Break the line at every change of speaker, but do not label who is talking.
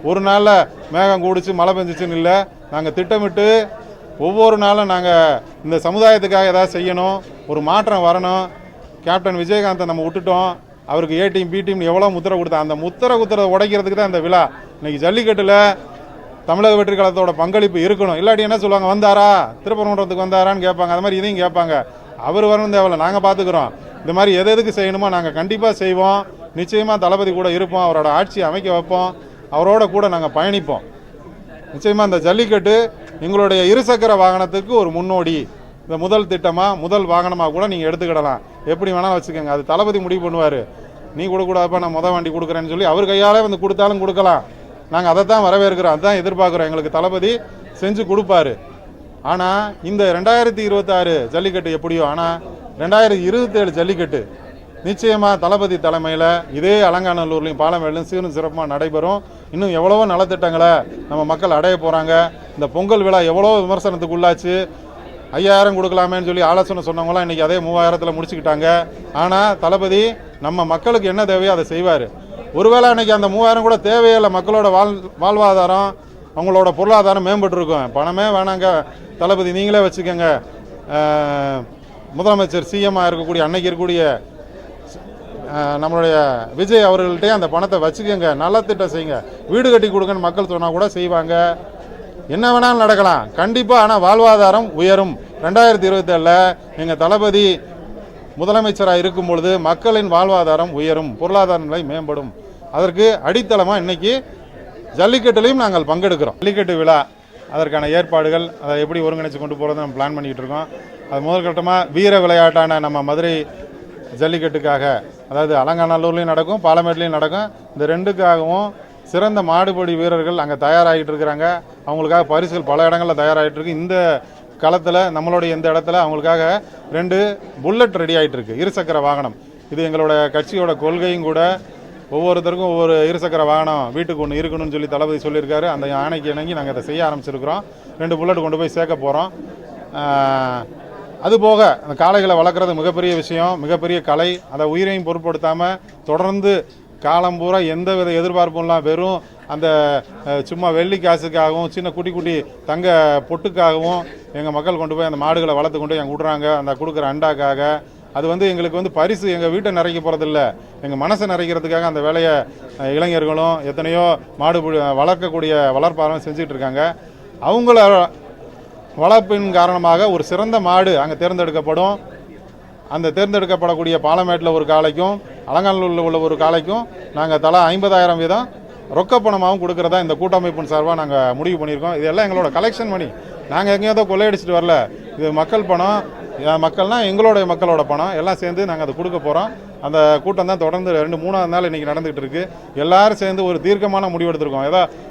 ஒரு நாளில் மேகம் கூடிச்சு மழை பெஞ்சிச்சுன்னு இல்லை. நாங்கள் திட்டமிட்டு ஒவ்வொரு நாளும் நாங்கள் இந்த சமுதாயத்துக்காக ஏதாவது செய்யணும், ஒரு மாற்றம் வரணும். கேப்டன் விஜயகாந்தை நம்ம விட்டுட்டோம். அவருக்கு ஏ டீம் பி டீம் எவ்வளோ முத்திரை கொடுத்தா, அந்த முத்திரை உடைக்கிறதுக்கு தான் இந்த விழா. இன்றைக்கி ஜல்லிக்கட்டில் தமிழக வெற்றி கழகத்தோட பங்களிப்பு இருக்கணும். இல்லாட்டி என்ன சொல்லுவாங்க, வந்தாரா திருப்பரங்குன்றத்துக்கு வந்தாரான்னு கேட்பாங்க. அது மாதிரி இதையும் கேட்பாங்க. அவர் வரணும் தேவையில்லை, நாங்கள் பார்த்துக்குறோம். இந்த மாதிரி எதுக்கு செய்யணுமோ நாங்கள் கண்டிப்பாக செய்வோம். நிச்சயமாக தளபதி கூட இருப்போம், அவரோட ஆட்சியை அமைக்க வைப்போம், அவரோட கூட நாங்கள் பயணிப்போம். நிச்சயமாக இந்த ஜல்லிக்கட்டு எங்களுடைய இருசக்கர வாகனத்துக்கு ஒரு முன்னோடி. இந்த முதல் திட்டமாக முதல் வாகனமாக கூட நீங்கள் எடுத்துக்கிடலாம், எப்படி வேணாலும் வச்சுக்கோங்க. அது தளபதி முடிவு பண்ணுவார். நீ கொடுக்கூடாதுப்பா, நான் வண்டி கொடுக்குறேன்னு சொல்லி அவர் கையாலே வந்து கொடுத்தாலும் கொடுக்கலாம். நாங்கள் அதை தான் வரவேற்கிறோம், அதுதான் எதிர்பார்க்குறோம். எங்களுக்கு தளபதி செஞ்சு கொடுப்பாரு. ஆனால் இந்த 2026 ஜல்லிக்கட்டு எப்படியோ, ஆனால் 2027 ஜல்லிக்கட்டு நிச்சயமாக தளபதி தலைமையில் இதே அலங்காநல்லூர்லையும் பாலமேட்லையும் சீரும் சிறப்பாக நடைபெறும். இன்னும் எவ்வளவோ நலத்திட்டங்களை நம்ம மக்கள் அடைய போகிறாங்க. இந்த பொங்கல் விழா எவ்வளோ விமர்சனத்துக்கு உள்ளாச்சு. 5000 கொடுக்கலாமேன்னு சொல்லி ஆலோசனை சொன்னவங்களாம் இன்றைக்கி அதே 3000த்தில் முடிச்சுக்கிட்டாங்க. ஆனால் தளபதி நம்ம மக்களுக்கு என்ன தேவையோ அதை செய்வார். ஒருவேளை அன்றைக்கி அந்த 3000 கூட தேவையில்லை, மக்களோட வாழ்வாதாரம் அவங்களோட பொருளாதாரம் மேம்பட்டுருக்கும். பணமே வேணாங்க தளபதி, நீங்களே வச்சுக்கோங்க. முதலமைச்சர் சிஎம்மாக இருக்கக்கூடிய அன்னைக்கு இருக்கக்கூடிய நம்மளுடைய விஜய் அவர்கள்ட்டே அந்த பணத்தை வச்சுக்கோங்க, நல்ல திட்டம் செய்யுங்க, வீடு கட்டி கொடுங்கன்னு மக்கள் சொன்னால் கூட செய்வாங்க. என்ன வேணாலும் நடக்கலாம் கண்டிப்பாக. ஆனால் வாழ்வாதாரம் உயரும். 2027 எங்கள் தளபதி முதலமைச்சராக இருக்கும் பொழுது மக்களின் வாழ்வாதாரம் உயரும், பொருளாதார நிலை மேம்படும். அதற்கு அடித்தளமாக இன்றைக்கி ஜல்லிக்கட்டுலையும் நாங்கள் பங்கெடுக்கிறோம். ஜல்லிக்கட்டு விழா அதற்கான ஏற்பாடுகள் அதை எப்படி ஒருங்கிணைச்சு கொண்டு போகிறது நம்ம பிளான் பண்ணிக்கிட்டு இருக்கோம். அது முதல் கட்டமாக வீர விளையாட்டான நம்ம மதுரை ஜல்லிக்கட்டுக்காக, அதாவது அலங்காநல்லூர்லேயும் நடக்கும், பாலமேட்லேயும் நடக்கும். இந்த ரெண்டுக்காகவும் சிறந்த மாடுபிடி வீரர்கள் அங்கே தயாராகிட்டு இருக்கிறாங்க. அவங்களுக்காக பரிசுகள் பல இடங்களில் தயாராகிட்டு இருக்கு. இந்த களத்தில் நம்மளுடைய இந்த இடத்துல அவங்களுக்காக 2 புல்லட் ரெடி ஆகிட்டு இருக்கு, இருசக்கர வாகனம். இது எங்களோட கட்சியோட கொள்கையும் கூட. ஒவ்வொருத்தருக்கும் ஒவ்வொரு இருசக்கர வாகனம் வீட்டுக்கு ஒன்று இருக்கணும்னு சொல்லி தளபதி சொல்லியிருக்காரு. அந்த ஆணைக்கு இணங்கி நாங்கள் அதை செய்ய ஆரம்பிச்சிருக்கிறோம். 2 புல்லட் கொண்டு போய் சேர்க்க போகிறோம். அதுபோக அந்த காளைகளை வளர்க்குறது மிகப்பெரிய விஷயம், மிகப்பெரிய கலை. அதை உயிரையும் பொருட்படுத்தாமல் தொடர்ந்து காலம் பூரா எந்த வித எதிர்பார்ப்பும்லாம் வெறும் அந்த சும்மா வெள்ளி காசுக்காகவும் சின்ன குட்டி குட்டி தங்க பொட்டுக்காகவும் எங்கள் மக்கள் கொண்டு போய் அந்த மாடுகளை வளர்த்து கொண்டு எங்கள் விடுறாங்க. அந்த கொடுக்குற அண்டாக்காக அது எங்களுக்கு பரிசு எங்கள் வீட்டை நிறைக்க போகிறதில்ல, எங்கள் மனசை நிறைக்கிறதுக்காக அந்த வேலையை இளைஞர்களும் எத்தனையோ மாடு வளர்க்கக்கூடிய வளர்ப்பாரும் செஞ்சுட்டு இருக்காங்க. அவங்கள வளர்ப்பின் காரணமாக ஒரு சிறந்த மாடு அங்கே தேர்ந்தெடுக்கப்படும். அந்த தேர்ந்தெடுக்கப்படக்கூடிய பாலமேட்டில் ஒரு காளைக்கும் அலங்காநல்லூரில் உள்ள ஒரு காளைக்கும் நாங்கள் தலா 50,000 வீதம் ரொக்க பணமாகவும் கொடுக்குறதா இந்த கூட்டமைப்பின் சார்பாக நாங்கள் முடிவு பண்ணியிருக்கோம். இதெல்லாம் எங்களோட கலெக்ஷன் மணி, நாங்கள் எங்கேயோ கொள்ளையடிச்சிட்டு வரல. இது மக்கள் பணம், மக்கள்னால் எங்களுடைய மக்களோட பணம் எல்லாம் சேர்ந்து நாங்கள் அதை கொடுக்க போகிறோம். அந்த கூட்டம் தான் தொடர்ந்து 2-3 நாள் இன்றைக்கி நடந்துகிட்டு இருக்குது. எல்லோரும் சேர்ந்து ஒரு தீர்க்கமான முடிவு எடுத்திருக்கோம்.